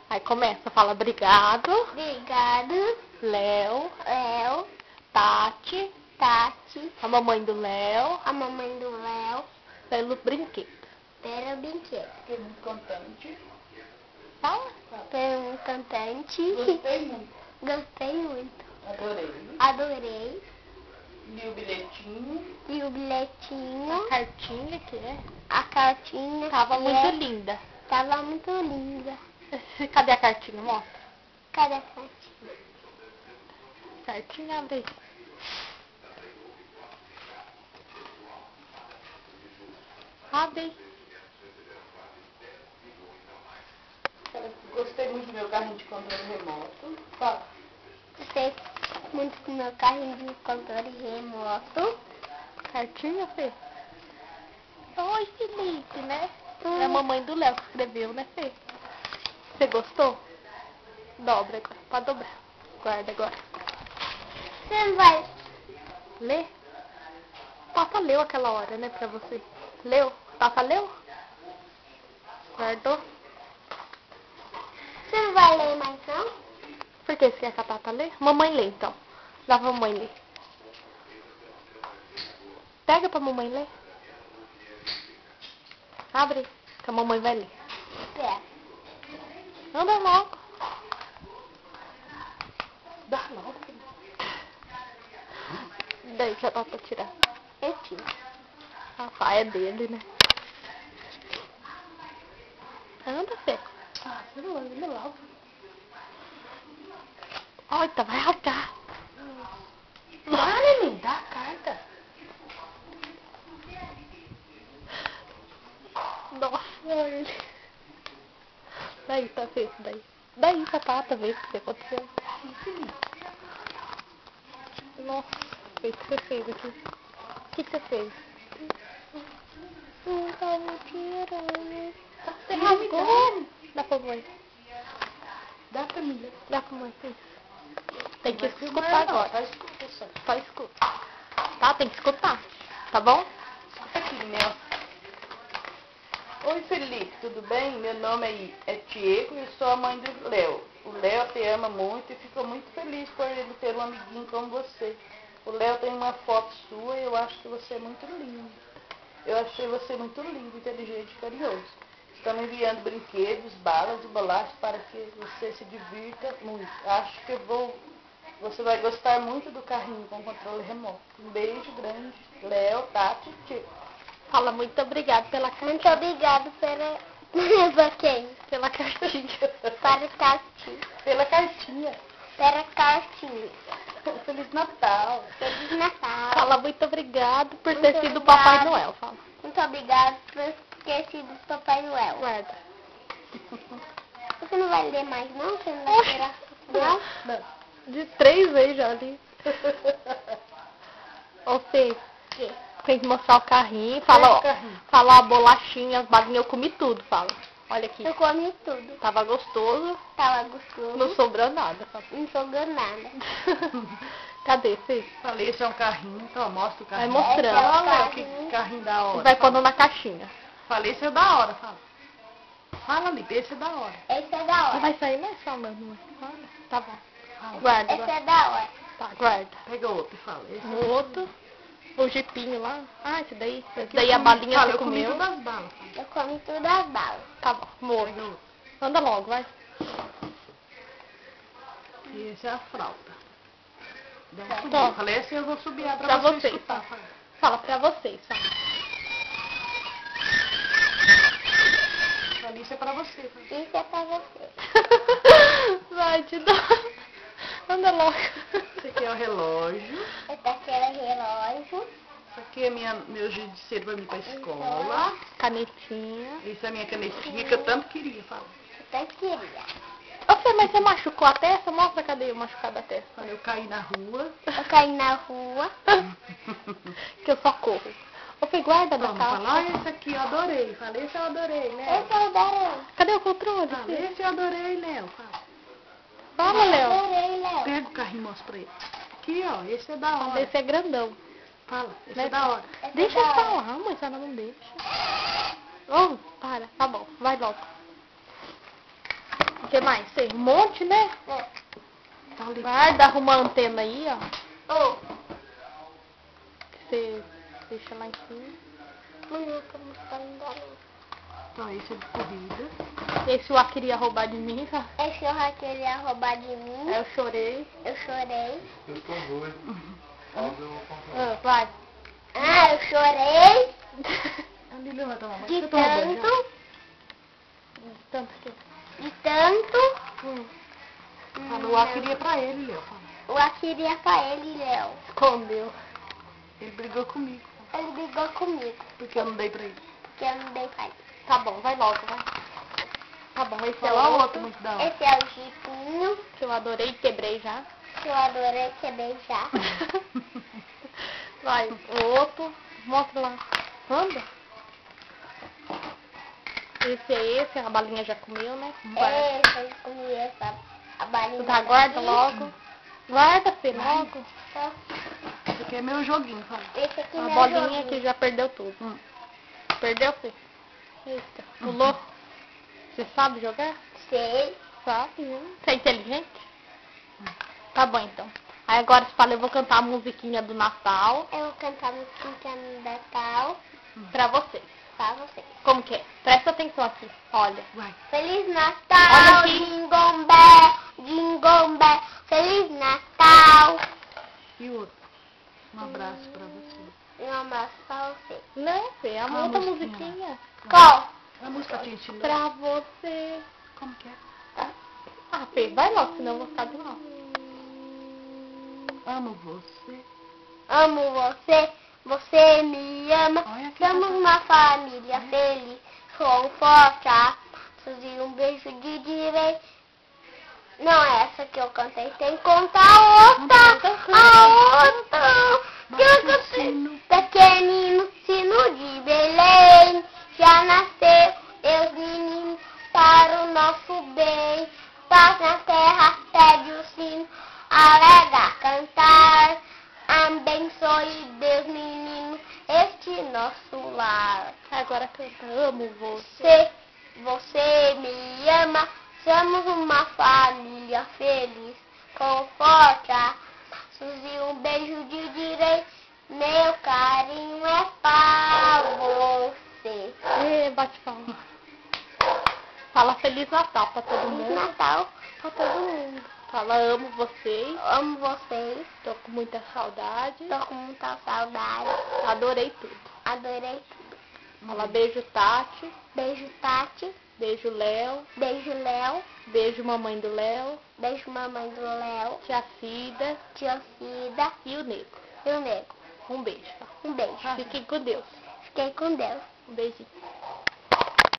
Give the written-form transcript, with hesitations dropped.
Aí começa, fala obrigado. Obrigado. Léo. Léo. Tati. Tati. A mamãe do Léo. A mamãe do Léo. Pelo brinquedo. Pelo brinquedo. Fiquei muito contente. Fala. Pelo cantante. Gostei muito. Gostei muito. Adorei. Adorei. Li o bilhetinho. E o bilhetinho. A cartinha que é. A cartinha. Tava que muito é- linda. Tava muito linda. Cadê a cartinha? Mostra. Cadê a cartinha? Cartinha, abre aí. Abre aí. Gostei muito do meu carrinho de controle remoto. Fala. Gostei muito do meu carrinho de controle remoto. Cartinha, Fê? Oi, Felipe, né? É a mamãe do Léo que escreveu, né, Fê? Você gostou? Dobra agora. Pode dobrar. Guarda agora. Você não vai... Lê? Papa leu aquela hora, né, pra você. Leu? Papa leu? Guardou? Você não vai ler mais não? Por que você quer que a Tata lê? Mamãe lê, então. Dá pra mamãe ler. Pega pra mamãe ler. Abre, que a mamãe vai ler. É. Anda logo. Dá logo. Daí que a Tata tirar. Eu tiro. A faia é dele, né? Anda, Fê. Ah, você não anda logo. Olha, vai rasgar. Lá, neném, dá a carta. Nossa, ele. Daí, tá feio, daí. Daí, pra Tata ver o que aconteceu. Nossa, o que você fez aqui? O que você fez? Não tava tirando. Você rasgou? Dá pra mãe. Dá pra mim. Dá pra mãe, sim. Tem que Vai filmar, escutar não, agora. só escuta só. Só escuta. Tá? Tem que escutar. Tá bom? Escuta aqui, Nel. Oi, Felipe, tudo bem? Meu nome é Diego e eu sou a mãe do Léo. O Léo te ama muito e fica muito feliz por ele ter um amiguinho como você. O Léo tem uma foto sua e eu acho que você é muito lindo. Eu achei você muito lindo, inteligente e carinhoso. Estamos enviando brinquedos, balas e bolachas para que você se divirta muito. Acho que você vai gostar muito do carrinho com controle remoto. Um beijo grande, Léo, Tati e Tio. Fala muito obrigado pela cartinha. Muito obrigado pela... Pra quem? Pela cartinha. Para o cartinho. Pela cartinha. Para a cartinha. Feliz Natal. Feliz Natal. Fala muito obrigado por Muito ter sido o obrigado. Papai Noel. Fala. Muito obrigado por ter sido Papai Noel. Guarda. Você não vai ler mais não? Você não vai tirar? Não? Não. De 3 vezes já li. Ô, Fê, Que? tem que mostrar o carrinho. Fala, ó. o carrinho. Fala a bolachinha, as balinhas, eu comi tudo. Fala. Olha aqui. Eu comi tudo. Tava gostoso. Tava gostoso. Não sobrou nada. Fala. Não sobrou nada. Cadê, Fê? Falei, esse é um carrinho, então mostra o carrinho. Vai mostrando. Olha, Léo, Carrinho. que carrinho da hora. Vai pondo na caixinha. Falei, esse é da hora, fala. Fala, Lipe, esse é da hora. Esse é da Não hora. vai sair mais falando, né? Fala. Tá bom. Fala. Guarda, Esse guarda. é da hora. Tá, guarda. Pega outro e fala. Esse O outro, o jipinho lá. Ah, esse daí. Esse aqui daí eu a comi- balinha fala, você eu comi comeu. todas as balas. Eu comi tudo as balas. Tá bom, amor. Pega outro. Anda logo, vai. E esse é a flauta. Desce Tá. o falei, esse eu vou subir Pra pra você vocês, escutar. tá? Fala. Fala pra vocês, fala. Falei, isso é pra você. Fala. Isso é pra você. Vai, te dá. Anda logo. Esse aqui é o relógio. Esse aqui é o relógio. Isso aqui é meu giz de cera pra mim ir pra escola. Canetinha. Isso é a minha canetinha que eu tanto queria, fala. Eu até queria. Ô, Fê, mas você machucou a testa? Mostra, cadê o machucado da testa? Falei, eu caí na rua. Eu caí na rua. Que eu só corro. Ô, Fê, guarda da Vamos falar, calça. esse aqui eu adorei. Falei, esse eu adorei, né? Esse é o da Cadê o controle, Falei, Fê? esse eu adorei, Léo. Fala. Fala, Léo. Adorei, Léo. Pega o carrinho e mostra pra ele. Aqui, ó, esse é da hora. Esse é grandão. Fala, esse Né? é da hora. Esse Deixa é eu da hora. falar, mãe, senão não deixa. Oh, para, tá bom, vai logo. O que mais? Sei, um monte, né? É. Guarda, arruma a antena aí, ó. Oh. Que você deixa lá em cima. Nunca me falando. Então, esse é de corrida. Esse o A queria roubar de mim, tá? Esse eu queria roubar de mim. Aí eu chorei. Eu chorei. Eu tô doido. Mas eu vou comprar. Ah, vai. Ah, eu chorei. A Lili vai tomar banho. De Você toma banho já? tanto. Tanto que... De tanto. Fala, o A queria pra ele, Léo. O A queria pra ele, Léo. Escondeu. Ele brigou comigo, Ele brigou comigo. porque eu não dei pra ele. Porque eu não dei pra ele. Tá bom, vai logo, vai. Tá bom, esse é Fala o outro outro muito da hora. Esse é o jipinho. que eu adorei e quebrei já. Que eu adorei que beijar. Vai, o outro. Mostra lá. Anda. Esse é esse, a balinha já comeu, né? Vai. Esse, eu comi a balinha. Tá, guarda daqui. logo. Guarda, filho, Vai. logo. Tá. Esse aqui é meu joguinho, fala. Esse aqui é A meu bolinha joguinho. que já perdeu tudo. Perdeu, filho? Eita, pulou. Você sabe jogar? Sei. Sabe, Você é inteligente? Tá bom, então. Aí agora você fala, eu vou cantar a musiquinha do Natal Eu vou cantar música no Natal pra vocês. pra vocês. Como que é? Presta atenção aqui, olha. Vai. Feliz Olha Natal, aqui. Jingle Bell, Jingle Bell. Feliz Natal. E o outro? Um abraço pra você. E um abraço pra você. Não, Fê, a Ah, outra musiquinha. musiquinha. Qual? A música te ensinou? Pra você. Como que é? Ah, Fê, vai logo, senão eu vou ficar de mal. Amo você. Amo você, você me ama. Olha aqui. Somos uma família feliz, com um forte abraço e um beijo de direito. Não é essa que eu cantei, tem que contar a outra. A outra. Que eu Bate o cantei. sino. Pequenino sino de Belém, já nasceu Deus menino para o nosso bem. Paz na terra, pede o sino, alega cantar. Abençoe Deus menino este nosso lar. Agora canta, amo você. Você me ama, somos uma família feliz, com forte abraços e um beijo de direito. Meu carinho é pra você. Ê, bate palma. Fala Feliz Natal pra todo Feliz mundo. Natal pra todo mundo. Fala amo vocês. Amo vocês, Tô com muita saudade. tô com muita saudade. Adorei tudo. Adorei. Fala beijo Tati. Beijo Tati, Beijo Léo. beijo Léo, Beijo mamãe do Léo. beijo mamãe do Léo, Tia Cida. tia Cida E o Nego. e o Nego. Um beijo. Um beijo. Fiquem com Deus. Fiquei com Deus. Um beijinho.